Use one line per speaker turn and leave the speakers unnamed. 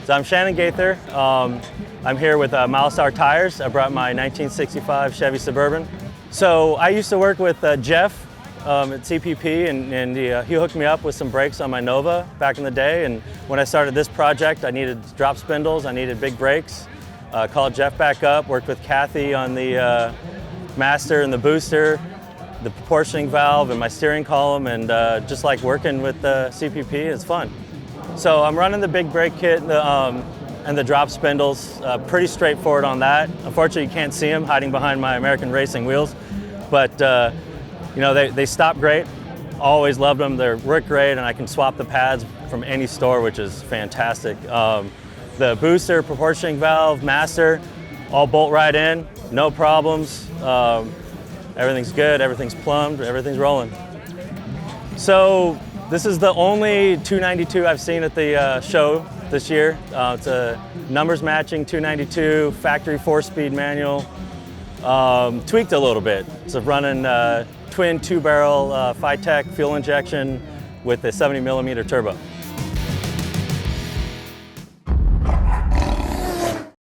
So I'm Shannon Gaither. I'm here with Milestar Tires. I brought my 1965 Chevy Suburban. So I used to work with Jeff at CPP, and he hooked me up with some brakes on my Nova back in the day. And when I started this project, I needed drop spindles, I needed big brakes. Called Jeff back up, worked with Kathy on the master and the booster, the proportioning valve and my steering column, and just like working with the CPP, it's fun. So I'm running the big brake kit and the drop spindles, pretty straightforward on that. Unfortunately, you can't see them hiding behind my American Racing wheels, but you know, they stop great. Always loved them. They work great, and I can swap the pads from any store, which is fantastic. The booster, proportioning valve, master, all bolt right in, no problems. Everything's good, everything's plumbed, everything's rolling. So this is the only 292 I've seen at the show this year. It's a numbers matching 292, factory 4-speed manual, tweaked a little bit. So running twin 2-barrel Phytech fuel injection with a 70mm turbo.